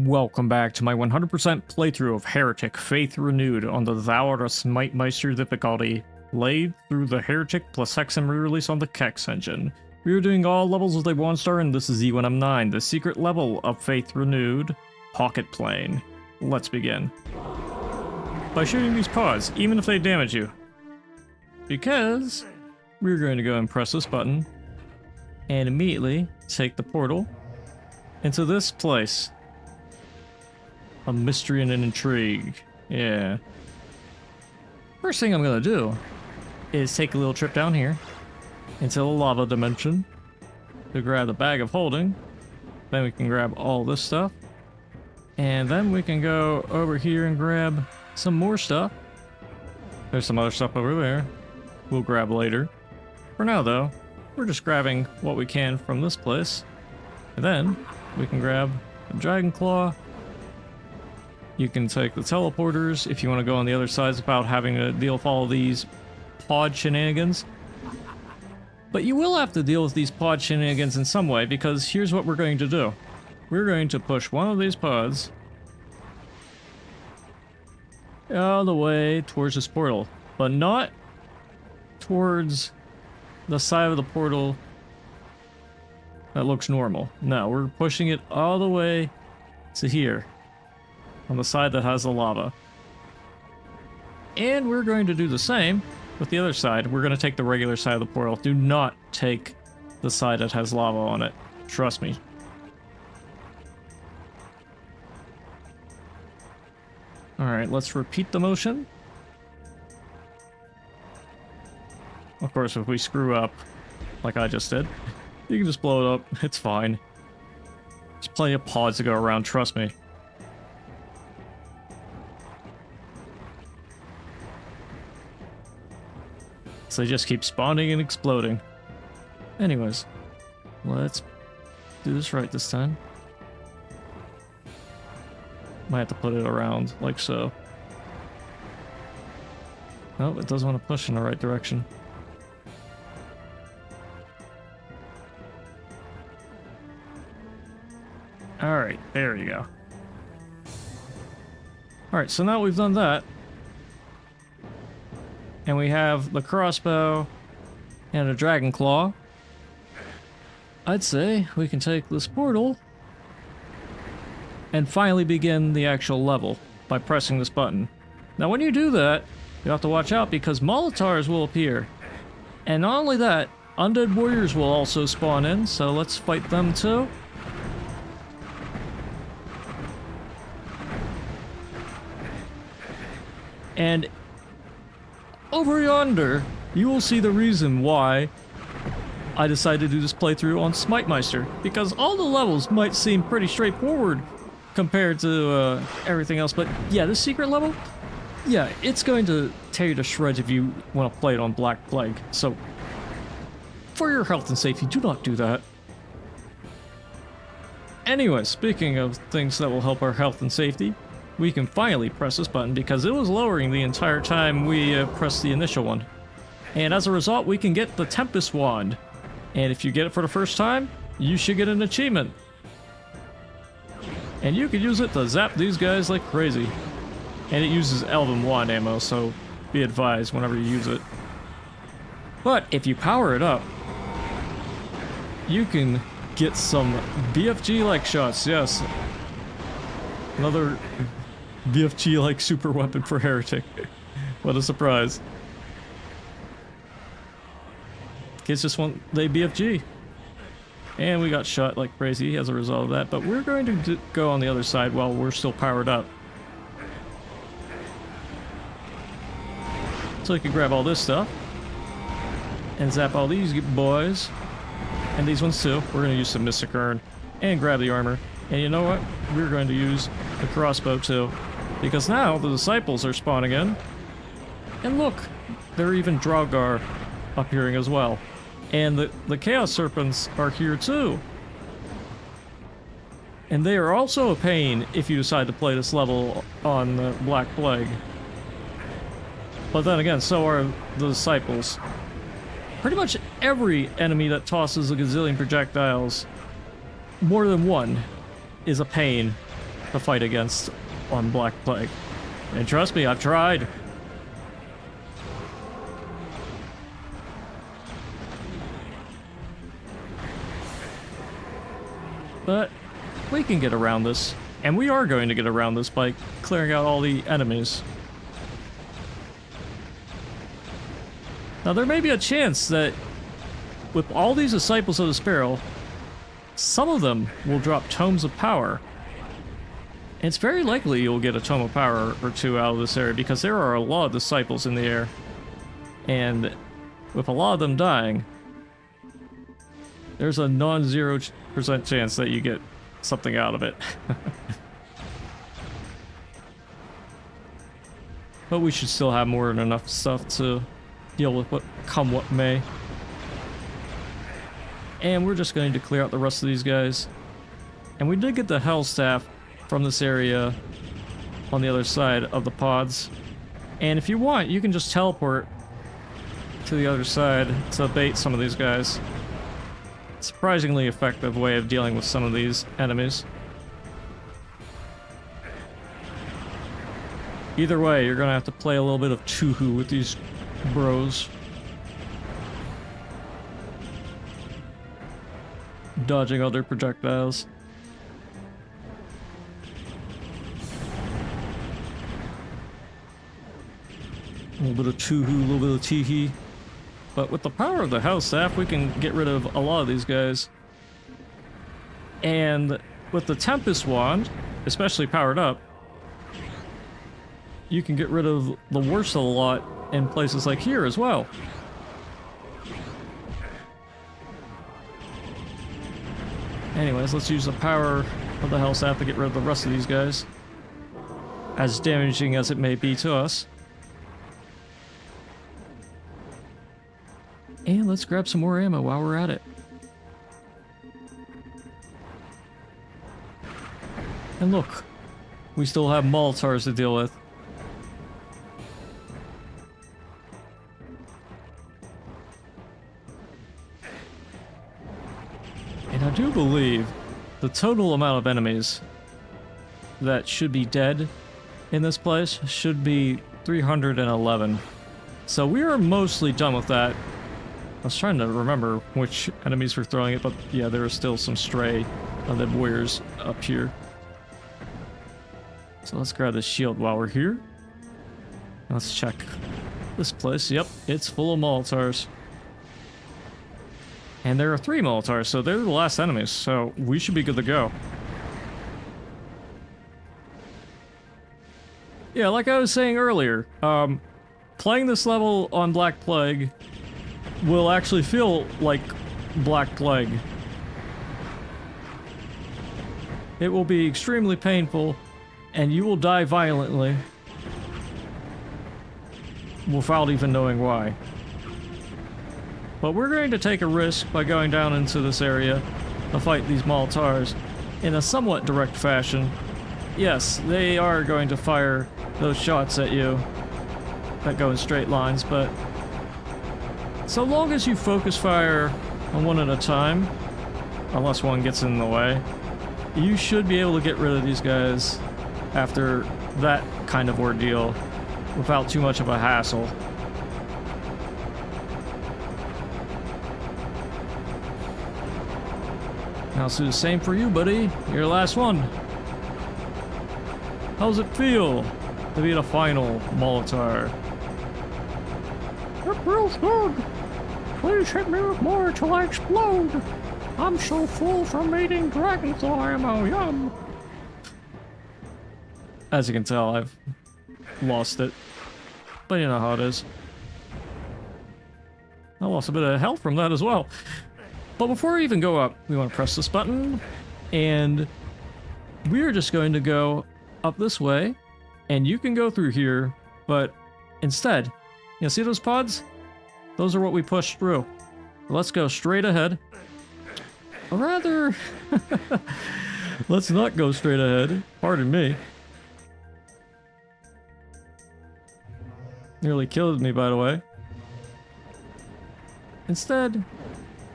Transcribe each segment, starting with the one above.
Welcome back to my 100% playthrough of Heretic Faith Renewed on the Thou Art a Smite-Meister difficulty, laid through the Heretic plus Hexen re-release on the Kex Engine. We are doing all levels with a 1-star, and this is E1M9, the secret level of Faith Renewed, Pocket Plane. Let's begin. By shooting these pods, even if they damage you. Because we're going to go and press this button, and immediately take the portal into this place. A mystery and an intrigue. Yeah. First thing I'm gonna do is take a little trip down here into the lava dimension to grab the bag of holding. Then we can grab all this stuff. And then we can go over here and grab some more stuff. There's some other stuff over there we'll grab later. For now though, we're just grabbing what we can from this place. And then we can grab a dragon claw. You can take the teleporters if you want to go on the other side without having to deal with all these pod shenanigans. But you will have to deal with these pod shenanigans in some way, because here's what we're going to do. We're going to push one of these pods all the way towards this portal, but not towards the side of the portal that looks normal. No, we're pushing it all the way to here, on the side that has the lava. And we're going to do the same with the other side. We're going to take the regular side of the portal. Do not take the side that has lava on it. Trust me. Alright, let's repeat the motion. Of course, if we screw up, like I just did, you can just blow it up. It's fine. There's plenty of pods to go around, trust me. So they just keep spawning and exploding. Anyways, let's do this right this time. Might have to put it around like so. Nope, it doesn't want to push in the right direction. Alright, there you go. Alright, so now we've done that. And we have the crossbow and a dragon claw. I'd say we can take this portal and finally begin the actual level by pressing this button. Now when you do that, you have to watch out because Molotovs will appear. And not only that, undead warriors will also spawn in, so let's fight them too. And over yonder, you will see the reason why I decided to do this playthrough on Smite-Meister, because all the levels might seem pretty straightforward compared to everything else, but yeah, this secret level, yeah, it's going to tear you to shreds if you want to play it on Black Plague, so for your health and safety, do not do that. Anyway, speaking of things that will help our health and safety, we can finally press this button because it was lowering the entire time we pressed the initial one. And as a result, we can get the Tempest Wand. And if you get it for the first time, you should get an achievement. And you can use it to zap these guys like crazy. And it uses Elven Wand ammo, so be advised whenever you use it. But if you power it up, you can get some BFG-like shots, yes. Another BFG-like super weapon for Heretic. What a surprise. Kids just want the BFG. And we got shot like crazy as a result of that, but we're going to go on the other side while we're still powered up. So we can grab all this stuff and zap all these boys. And these ones too. We're going to use some Mystic Urn and grab the armor. And you know what? We're going to use the crossbow too. Because now the disciples are spawning in. And look, there are even Draugr appearing as well. And the Chaos Serpents are here too. And they are also a pain if you decide to play this level on the Black Plague. But then again, so are the disciples. Pretty much every enemy that tosses a gazillion projectiles, more than one, is a pain to fight against on Black Plague. And trust me, I've tried. But we can get around this. And we are going to get around this by clearing out all the enemies. Now there may be a chance that with all these Disciples of the Sparrow, some of them will drop Tomes of Power. And it's very likely you'll get a Tome of Power or two out of this area because there are a lot of Disciples in the air. And with a lot of them dying, there's a non-0% chance that you get something out of it. But we should still have more than enough stuff to deal with what may. And we're just going to clear out the rest of these guys. And we did get the Hell Staff from this area on the other side of the pods. And if you want, you can just teleport to the other side to bait some of these guys. Surprisingly effective way of dealing with some of these enemies. Either way, you're gonna have to play a little bit of Tuhu with these bros. Dodging other projectiles. A little bit of Tuhu, a little bit of Teehee. But with the power of the House Staff, we can get rid of a lot of these guys. And with the Tempest Wand, especially powered up, you can get rid of the worst of the lot in places like here as well. Anyways, let's use the power of the Hell Staff to get rid of the rest of these guys. As damaging as it may be to us. And let's grab some more ammo while we're at it. And look, we still have Molotovs to deal with. And I do believe the total amount of enemies that should be dead in this place should be 311. So we are mostly done with that. I was trying to remember which enemies were throwing it, but yeah, there are still some stray undead warriors up here. So let's grab this shield while we're here. Let's check this place. Yep, it's full of Molotovs. And there are 3 Molotovs, so they're the last enemies, so we should be good to go. Yeah, like I was saying earlier, playing this level on Black Plague will actually feel like Black Plague. It will be extremely painful, and you will die violently without even knowing why. But we're going to take a risk by going down into this area to fight these Molotovs in a somewhat direct fashion. Yes, they are going to fire those shots at you that go in straight lines, but so long as you focus fire on one at a time, unless one gets in the way, you should be able to get rid of these guys after that kind of ordeal without too much of a hassle. Now let's do the same for you, buddy. You're the last one. How's it feel to be the final Molotov? It feels good. Please hit me with more till I explode. I'm so full from eating dragonfly ammo, yum. As you can tell, I've lost it. But you know how it is. I lost a bit of health from that as well. But before we even go up, we want to press this button. And we're just going to go up this way. And you can go through here. But instead, you see those pods? Those are what we push through. Let's go straight ahead. Or rather, let's not go straight ahead. Pardon me. Nearly killed me, by the way. Instead,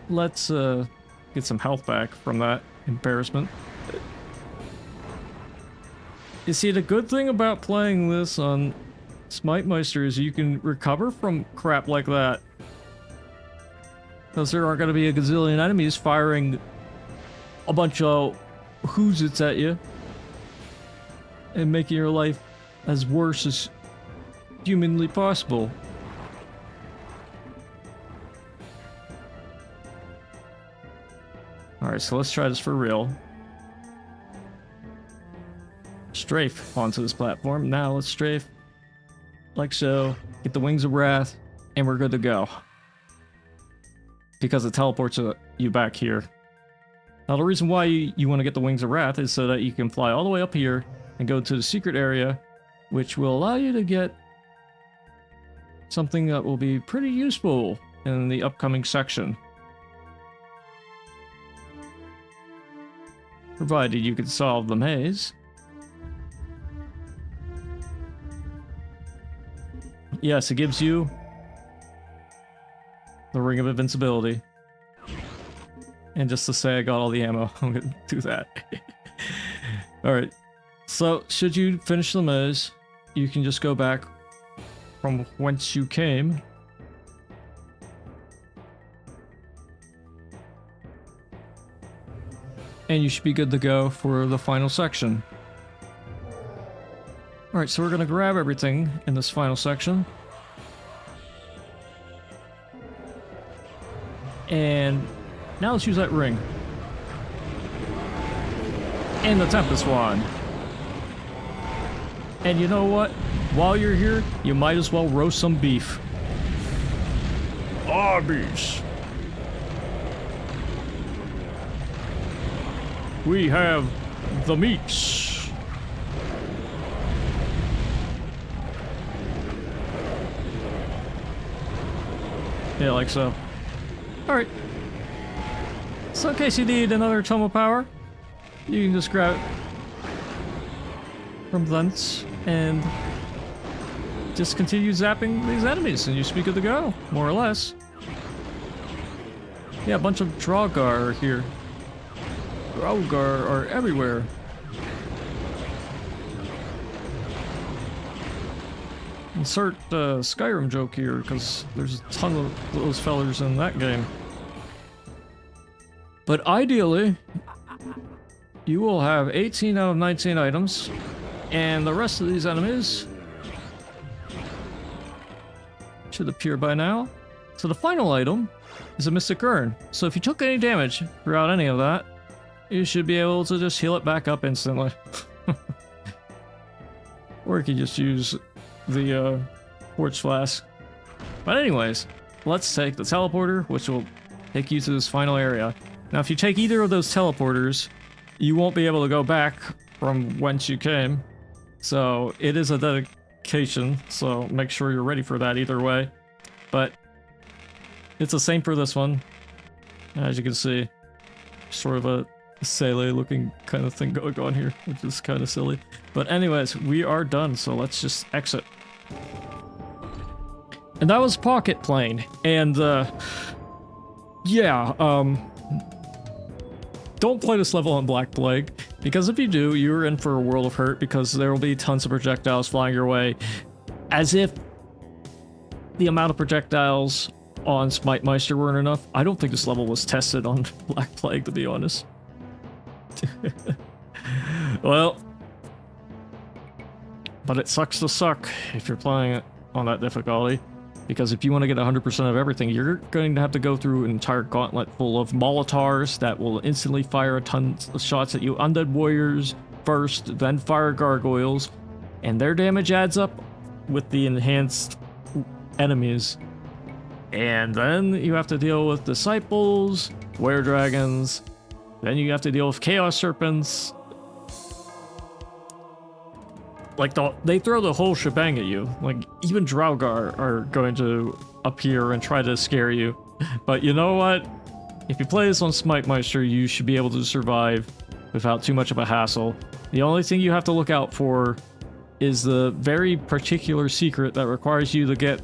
let's get some health back from that embarrassment. You see, the good thing about playing this on Smite-Meister is you can recover from crap like that. Because there aren't going to be a gazillion enemies firing a bunch of whoozits at you and making your life as worse as humanly possible. Alright, so let's try this for real. Strafe onto this platform. Now let's strafe like so, get the Wings of Wrath, and we're good to go. Because it teleports you back here. Now the reason why you want to get the Wings of Wrath is so that you can fly all the way up here and go to the secret area, which will allow you to get something that will be pretty useful in the upcoming section. Provided you can solve the maze. Yes, it gives you the Ring of Invincibility. And just to say I got all the ammo, I'm gonna do that. Alright, so should you finish the maze, you can just go back from whence you came. And you should be good to go for the final section. Alright, so we're gonna grab everything in this final section. And now let's use that ring. And the Tempest Wand. And you know what? While you're here, you might as well roast some beef. Arby's. We have the meats. Yeah, like so. Alright. So in case you need another tome of power, you can just grab it from thence and just continue zapping these enemies and you should be good to go, more or less. Yeah, a bunch of Draugr are here. Draugr are everywhere. Insert Skyrim joke here, because there's a ton of those fellers in that game. But ideally, you will have 18 out of 19 items, and the rest of these enemies should appear by now. So the final item is a Mystic Urn. So if you took any damage throughout any of that, you should be able to just heal it back up instantly. Or you can just use the Quartz Flask. But anyways, let's take the teleporter, which will take you to this final area. Now if you take either of those teleporters, you won't be able to go back from whence you came. So it is a dedication, so make sure you're ready for that either way. But it's the same for this one. As you can see, sort of a Sele looking kind of thing going on here, which is kind of silly. But anyways, we are done, so let's just exit. And that was Pocket Plane, and yeah, don't play this level on Black Plague, because if you do, you're in for a world of hurt, because there will be tons of projectiles flying your way, as if the amount of projectiles on Smite-Meister weren't enough. I don't think this level was tested on Black Plague, to be honest. Well, but it sucks to suck if you're playing it on that difficulty, because if you want to get 100% of everything, you're going to have to go through an entire gauntlet full of Molotovs that will instantly fire a ton of shots at you. Undead warriors first, then fire gargoyles, and their damage adds up with the enhanced enemies. And then you have to deal with disciples, were-dragons, then you have to deal with chaos serpents. Like, they throw the whole shebang at you. Like, even Draugr are going to appear and try to scare you. But you know what? If you play this on Smite-Meister, you should be able to survive without too much of a hassle. The only thing you have to look out for is the very particular secret that requires you to get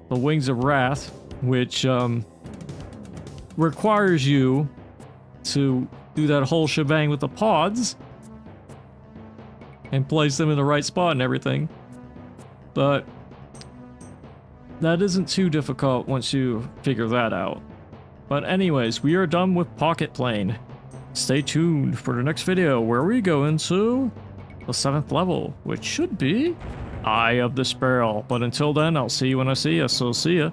the Wings of Wrath, which requires you to do that whole shebang with the pods. and place them in the right spot and everything. But that isn't too difficult once you figure that out. But anyways, we are done with Pocket Plane. Stay tuned for the next video where we go into the 7th level, which should be Eye of the Sparrow. But until then, I'll see you when I see you, so see ya.